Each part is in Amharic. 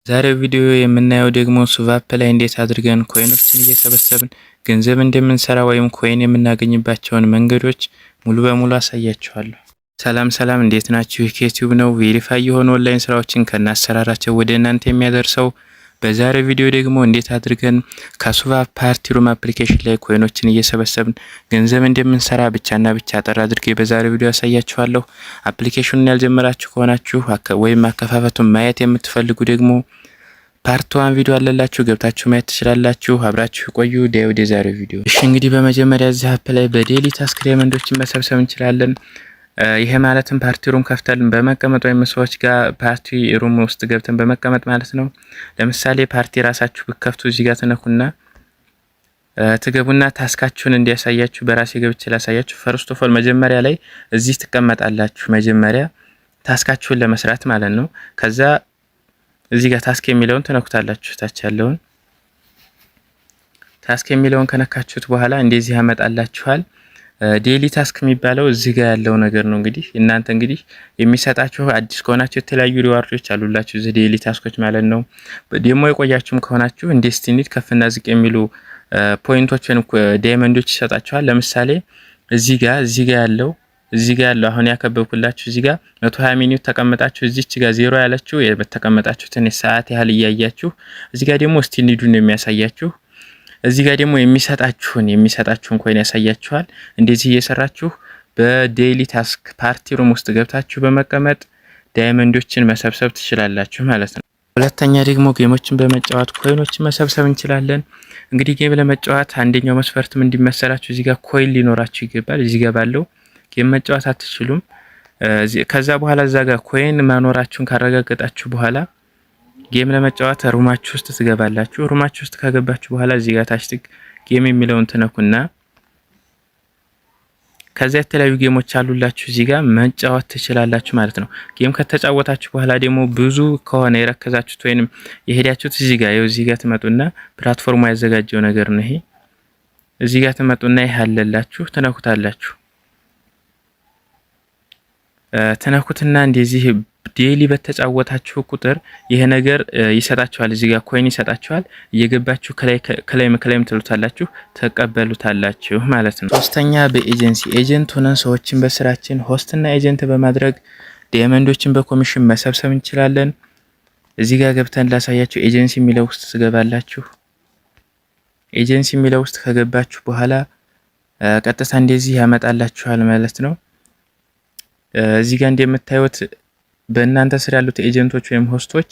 ዛሬው ቪዲዮ የምናየው ደግሞ ሱቫፕ ላይ እንዴት አድርገን ኮይኖችን እየሰበሰብን ገንዘብ እንደምንሰራ ወይም ኮይን የምናገኝባቸውን መንገዶች ሙሉ በሙሉ አሳያችኋለሁ። ሰላም እንዴት ናችሁ? ዩቲዩብ ነው ቬሪፋይ የሆኑ ኦንላይን ስራዎችን ከናሰራራቸው ወደ እናንተ የሚያደርሰው። በዛሬው ቪዲዮ ደግሞ እንዴት አድርገን ከሱቫፕ ፓርቲ ሩም አፕሊኬሽን ላይ ኮይኖችን እየሰበሰብን ገንዘብ እንደምንሰራ ብቻና ብቻ አጠር አድርጌ በዛሬው ቪዲዮ አሳያችኋለሁ። አፕሊኬሽኑን ያልጀመራችሁ ከሆናችሁ ወይም አከፋፈቱን ማየት የምትፈልጉ ደግሞ ፓርት 1 ቪዲዮ አለላችሁ ገብታችሁ ማየት ትችላላችሁ። አብራችሁ ቆዩ። ወደ ዛሬው ቪዲዮ። እሺ እንግዲህ በመጀመሪያ እዚህ አፕ ላይ በዴሊ ታስክ ዳይመንዶችን መሰብሰብ እንችላለን። ይሄ ማለትም ፓርቲ ሩም ከፍተን በመቀመጥ ወይም ሰዎች ጋር ፓርቲ ሩም ውስጥ ገብተን በመቀመጥ ማለት ነው። ለምሳሌ ፓርቲ ራሳችሁ ብከፍቱ እዚህ ጋር ተነኩና ትገቡና ታስካችሁን እንዲያሳያችሁ በራሴ ገብቼ ላሳያችሁ። ፈርስት ኦፍ ኦል መጀመሪያ ላይ እዚህ ትቀመጣላችሁ። መጀመሪያ ታስካችሁን ለመስራት ማለት ነው። ከዛ እዚህ ጋር ታስክ የሚለውን ተነኩታላችሁ። ታች ያለውን ታስክ የሚለውን ከነካችሁት በኋላ እንደዚህ ያመጣላችኋል። ዴሊ ታስክ የሚባለው እዚህ ጋር ያለው ነገር ነው። እንግዲህ እናንተ እንግዲህ የሚሰጣችሁ አዲስ ከሆናችሁ የተለያዩ ሪዋርዶች አሉላችሁ እዚህ ዴሊ ታስኮች ማለት ነው። ደግሞ የቆያችሁም ከሆናችሁ እንደ ስቲኒድ ከፍና ዝቅ የሚሉ ፖይንቶች ወይም ዳይመንዶች ይሰጣችኋል። ለምሳሌ እዚህ ጋር ያለው አሁን ያከበብኩላችሁ እዚህ ጋር 120 ሚኒት ተቀመጣችሁ እዚች ጋር ዜሮ ያለችው የተቀመጣችሁትን ሰዓት ያህል እያያችሁ እዚህ ጋር ደግሞ ስቲኒዱን ነው የሚያሳያችሁ። እዚህ ጋር ደግሞ የሚሰጣችሁን ኮይን ያሳያችኋል። እንደዚህ እየሰራችሁ በዴይሊ ታስክ ፓርቲ ሩም ውስጥ ገብታችሁ በመቀመጥ ዳይመንዶችን መሰብሰብ ትችላላችሁ ማለት ነው። ሁለተኛ ደግሞ ጌሞችን በመጫወት ኮይኖችን መሰብሰብ እንችላለን። እንግዲህ ጌም ለመጫወት አንደኛው መስፈርትም እንዲመሰላችሁ እዚህ ጋር ኮይን ሊኖራችሁ ይገባል። እዚህ ጋር ባለው ጌም መጫወት አትችሉም። ከዛ በኋላ እዛ ጋር ኮይን መኖራችሁን ካረጋገጣችሁ በኋላ ጌም ለመጫወት ሩማችሁ ውስጥ ትገባላችሁ። ሩማችሁ ውስጥ ከገባችሁ በኋላ እዚህ ጋር ታች ጌም የሚለውን ትነኩና ከዛ የተለያዩ ጌሞች አሉላችሁ እዚህ ጋር መጫወት ትችላላችሁ ማለት ነው። ጌም ከተጫወታችሁ በኋላ ደግሞ ብዙ ከሆነ የረከዛችሁት ወይንም የሄዳችሁት እዚህ ጋር ትመጡና ፕላትፎርሙ ያዘጋጀው ነገር ነው። ይሄ እዚህ ጋር ትመጡና ይሄ አለላችሁ ትነኩታላችሁ። ተነኩትና እንደዚህ ዴሊ በተጫወታችሁ ቁጥር ይሄ ነገር ይሰጣችኋል። እዚህ ጋር ኮይን ይሰጣችኋል። እየገባችሁ ክላይም ትሉታላችሁ ተቀበሉታላችሁ ማለት ነው። ሶስተኛ ኤጀንት ሆነን ሰዎችን በስራችን ሆስትና ኤጀንት በማድረግ ዳይመንዶችን በኮሚሽን መሰብሰብ እንችላለን። እዚህ ጋር ገብተን ላሳያችሁ። ኤጀንሲ የሚለው ውስጥ ትገባላችሁ። ኤጀንሲ የሚለው ውስጥ ከገባችሁ በኋላ ቀጥታ እንደዚህ ያመጣላችኋል ማለት ነው። እዚህ ጋር እንደምታዩት በእናንተ ስር ያሉት ኤጀንቶች ወይም ሆስቶች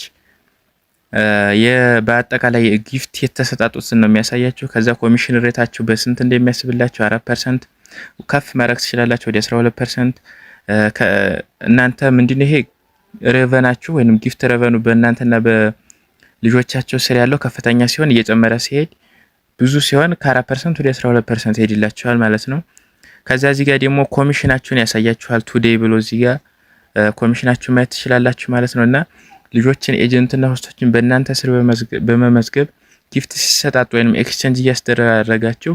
በአጠቃላይ ጊፍት የተሰጣጡትን ነው የሚያሳያችሁ። ከዛ ኮሚሽን ሬታችሁ በስንት እንደሚያስብላችሁ 4% ከፍ ማድረግ ትችላላችሁ ወደ 12%። እናንተ ምንድነው ይሄ ሬቨናችሁ ወይንም ጊፍት ሬቨኑ በእናንተና በልጆቻችሁ ስር ያለው ከፍተኛ ሲሆን እየጨመረ ሲሄድ ብዙ ሲሆን ከ4% ወደ 12% ሄድላችኋል ማለት ነው። ከዛ እዚህ ጋር ደግሞ ኮሚሽናችሁን ያሳያችኋል። ቱዴይ ብሎ እዚህ ጋር ኮሚሽናችሁን ማየት ትችላላችሁ ማለት ነውና ልጆችን ኤጀንትና ሆስቶችን በእናንተ ስር በመመዝገብ ጊፍት ሲሰጣጡ ወይንም ኤክስቼንጅ እያስደረጋችሁ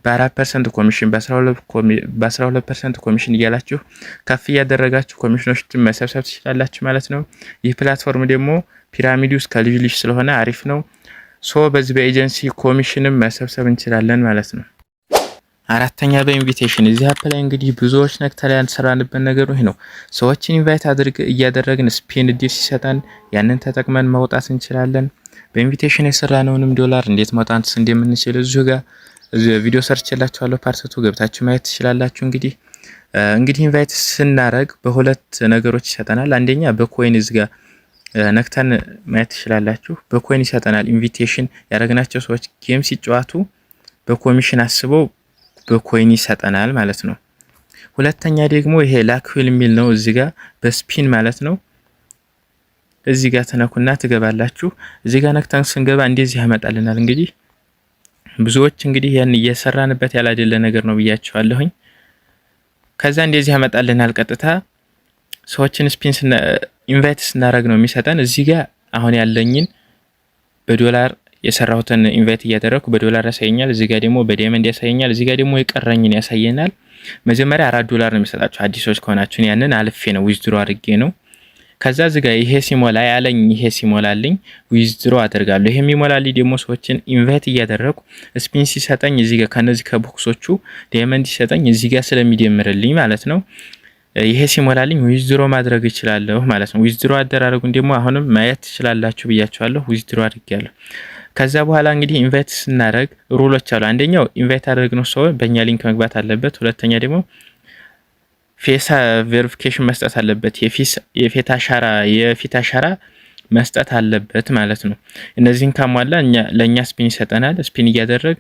በ4% ኮሚሽን በ12% ኮሚሽን እያላችሁ ከፍ እያደረጋችሁ ኮሚሽኖችን መሰብሰብ ትችላላችሁ ማለት ነው። ይህ ፕላትፎርም ደግሞ ፒራሚድ ውስጥ ከልጅ ልጅ ስለሆነ አሪፍ ነው። በዚህ በኤጀንሲ ኮሚሽንም መሰብሰብ እንችላለን ማለት ነው። አራተኛ በኢንቪቴሽን እዚህ አፕ ላይ እንግዲህ ብዙዎች ነክተን ያልሰራንበት ነገር ነው። ሰዎችን ኢንቫይት እያደረግን ስፒን እድል ሲሰጣን ያንን ተጠቅመን ማውጣት እንችላለን። በኢንቪቴሽን የሰራነውንም ዶላር እንዴት ማውጣት እንደምንችል እዚሁ ጋር ቪዲዮ ሰርች የላችኋለሁ ፓርት 2 ገብታችሁ ማየት ትችላላችሁ። እንግዲህ ኢንቫይት ስናረግ በሁለት ነገሮች ይሰጠናል። አንደኛ በኮይን እዚህ ጋር ነክተን ማየት ትችላላችሁ። በኮይን ይሰጠናል። ኢንቪቴሽን ያደረግናቸው ሰዎች ጌም ሲጫወቱ በኮሚሽን አስበው በኮይን ይሰጠናል ማለት ነው። ሁለተኛ ደግሞ ይሄ ላክዊል የሚል ነው እዚህ ጋር በስፒን ማለት ነው። እዚህ ጋር ተነኩና ትገባላችሁ። እዚህ ጋር ነክተን ስንገባ እንደዚህ ያመጣልናል። እንግዲህ ብዙዎች እንግዲህ ያን እየሰራንበት ያላደለ ነገር ነው ብያችኋለሁኝ። ከዛ እንደዚህ ያመጣልናል። ቀጥታ ሰዎችን ስፒን ኢንቫይት ስናደርግ ነው የሚሰጠን። እዚህ ጋር አሁን ያለኝን በዶላር የሰራሁትን ኢንቫይት እያደረኩ በዶላር ያሳየኛል። እዚህ ጋር ደግሞ በዳይመንድ ያሳየኛል። እዚህ ጋር ደግሞ የቀረኝን ያሳየናል። መጀመሪያ $4 ነው የሚሰጣችሁ አዲሶች ከሆናችሁ ያንን አልፌ ነው ዊዝድሮ አድርጌ ነው። ከዛ እዚህ ጋር ይሄ ሲሞላ ያለኝ ይሄ ሲሞላልኝ ዊዝድሮ አደርጋለሁ። ይሄ የሚሞላልኝ ደግሞ ሰዎችን ኢንቫይት እያደረኩ ስፒን ሲሰጠኝ እዚህ ጋር ከነዚህ ከቦክሶቹ ዳይመንድ ሲሰጠኝ እዚህ ጋር ስለሚደምርልኝ ማለት ነው። ይሄ ሲሞላልኝ ዊዝድሮ ማድረግ እችላለሁ ማለት ነው። ዊዝድሮ አደራረጉን ደግሞ አሁንም ማየት ትችላላችሁ ብያችኋለሁ። ዊዝድሮ አድርጌያለሁ። ከዛ በኋላ እንግዲህ ኢንቫይት ስናደርግ ሩሎች አሉ። አንደኛው ኢንቫይት አደረግነው ሰው በእኛ ሊንክ መግባት አለበት። ሁለተኛ ደግሞ ፌስ ቬሪፊኬሽን መስጠት አለበት። የፊት አሻራ መስጠት አለበት ማለት ነው። እነዚህን ካሟላ ለእኛ ስፒን ይሰጠናል። ስፒን እያደረግ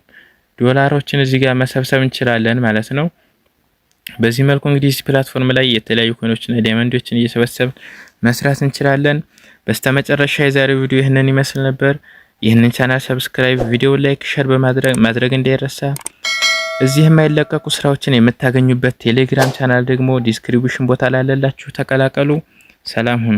ዶላሮችን እዚህ ጋር መሰብሰብ እንችላለን ማለት ነው። በዚህ መልኩ እንግዲህ እዚህ ፕላትፎርም ላይ የተለያዩ ኮይኖችና ዳይመንዶችን እየሰበሰብ መስራት እንችላለን። በስተመጨረሻ የዛሬው ቪዲዮ ይህንን ይመስል ነበር። ይህንን ቻናል ሰብስክራይብ፣ ቪዲዮ ላይክ፣ ሼር በማድረግ እንዳይረሳ። እዚህ የማይለቀቁ ስራዎችን የምታገኙበት ቴሌግራም ቻናል ደግሞ ዲስክሪፕሽን ቦታ ላይ ያለላችሁ ተቀላቀሉ። ሰላም ሁኑ።